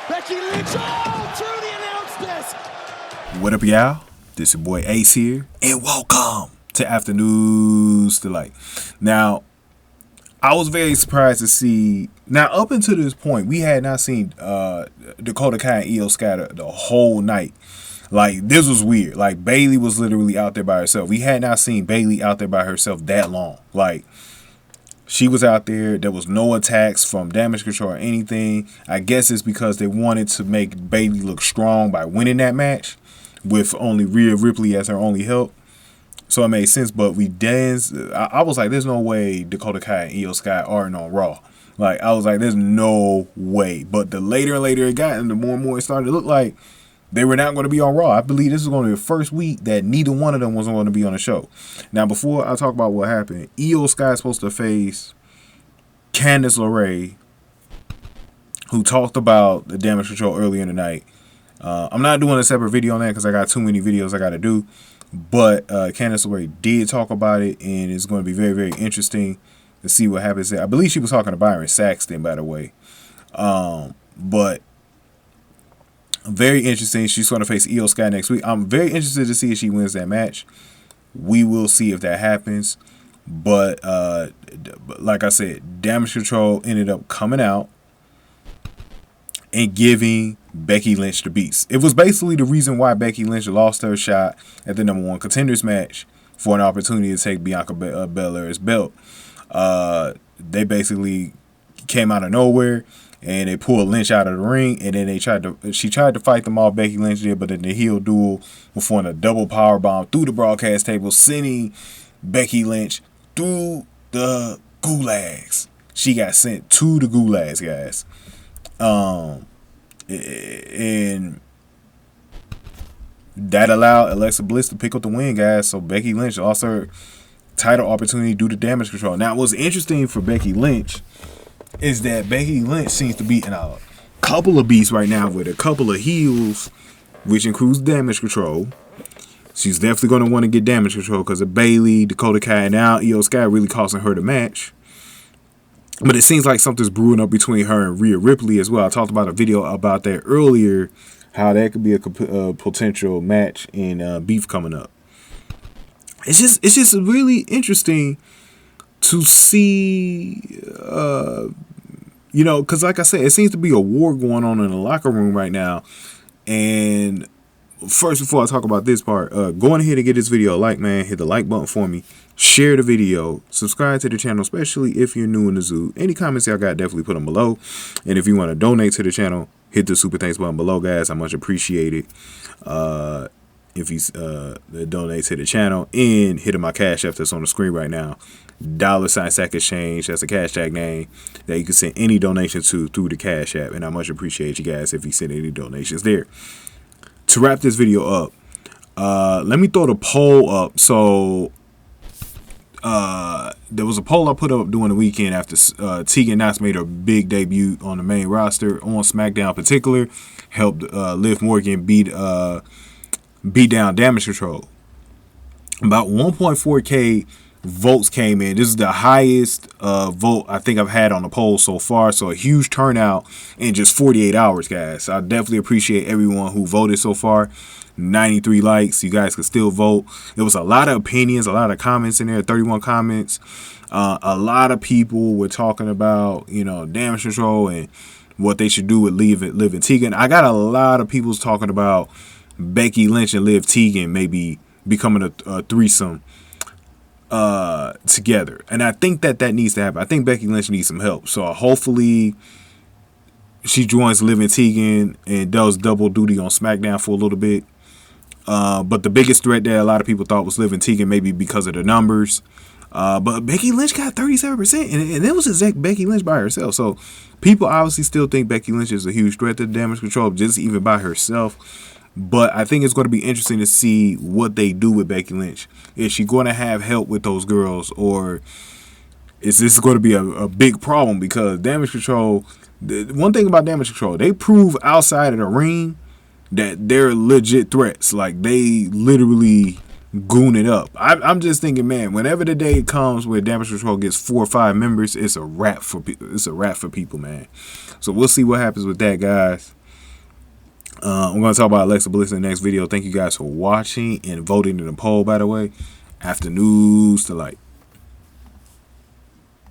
Becky Lynch, oh, through the announce desk. What up, y'all? This is your boy Ace here, and welcome to Afternoons Delight. Now, I was very surprised to see. Now, up until this point, we had not seen Dakota Kai and Io Sky the whole night. Like, this was weird. Like, Bayley was literally out there by herself. We had not seen Bayley out there by herself that long. Like, she was out there. There was no attacks from Damage Control or anything. I guess it's because they wanted to make Bayley look strong by winning that match with only Rhea Ripley as her only help. So it made sense. But we danced. I was like, there's no way Dakota Kai and Io Sky aren't on Raw. Like, I was like, there's no way. But the later and later it got, and the more and more it started to look like they were not going to be on Raw. I believe this is going to be the first week that neither one of them was going to be on the show. Now, before I talk about what happened, Io Sky is supposed to face Candice LeRae, who talked about the Damage Control earlier in the night. I'm not doing a separate video on that because I got too many videos I got to do. But Candice LeRae did talk about it, and it's going to be very, very interesting to see what happens there. I believe she was talking to Byron Saxton, by the way. But very interesting. She's going to face Io Sky next week. I'm very interested to see if she wins that match. We will see if that happens. But like I said, Damage Control ended up coming out and giving Becky Lynch the beast. It was basically the reason why Becky Lynch lost her shot at the #1 contenders match for an opportunity to take Bianca Belair's belt. They basically came out of nowhere and they pulled Lynch out of the ring, and then she tried to fight them off. Becky Lynch did, but in the heel duel, performed a double power bomb through the broadcast table, sending Becky Lynch through the gulags. She got sent to the gulags, guys. And that allowed Alexa Bliss to pick up the win, guys. So Becky Lynch lost her title opportunity due to Damage Control. Now, what's interesting for Becky Lynch is that Becky Lynch seems to be in a couple of beats right now with a couple of heels, which includes Damage Control. She's definitely going to want to get Damage Control because of Bayley, Dakota Kai, and now Io Sky really costing her the match. But it seems like something's brewing up between her and Rhea Ripley as well. I talked about a video about that earlier, how that could be a potential match in beef coming up. It's just really interesting to see, because like I said, it seems to be a war going on in the locker room right now. And first, before I talk about this part, go ahead and get this video a like, man. Hit the like button for me. Share the video. Subscribe to the channel, especially if you're new in the zoo. Any comments y'all got, definitely put them below. And if you want to donate to the channel, hit the super thanks button below, guys. I much appreciate it. If you donate to the channel, and hit my Cash App that's on the screen right now. $Sack Exchange. That's a cash tag name that you can send any donation to through the Cash App. And I much appreciate you guys if you send any donations there. To wrap this video up, let me throw the poll up. So there was a poll I put up during the weekend after Tegan Knox made her big debut on the main roster on SmackDown in particular, helped Liv Morgan beat down Damage Control. About 1.4K votes came in. This is the highest vote I think I've had on the poll so far. So a huge turnout in just 48 hours, guys. I definitely appreciate everyone who voted so far. 93 likes. You guys can still vote. There was a lot of opinions, a lot of comments in there. 31 comments. A lot of people were talking about, Damage Control and what they should do with Liv and Tegan. I got a lot of people talking about Becky Lynch and Liv Tegan maybe becoming a threesome together, and I think that needs to happen. I think Becky Lynch needs some help, so hopefully she joins Liv and Tegan and does double duty on SmackDown for a little bit. But the biggest threat that a lot of people thought was Liv and Tegan, maybe because of the numbers. But Becky Lynch got 37%, and it was exact Becky Lynch by herself. So people obviously still think Becky Lynch is a huge threat to Damage Control, just even by herself. But I think it's going to be interesting to see what they do with Becky Lynch. Is she going to have help with those girls, or is this going to be a big problem? Because Damage Control, one thing about Damage Control, they prove outside of the ring that they're legit threats. Like, they literally goon it up. I'm just thinking, man, whenever the day comes where Damage Control gets 4 or 5 members, it's a wrap for people, man. So we'll see what happens with that, guys. I'm going to talk about Alexa Bliss in the next video. Thank you guys for watching and voting in the poll, by the way. After news to light.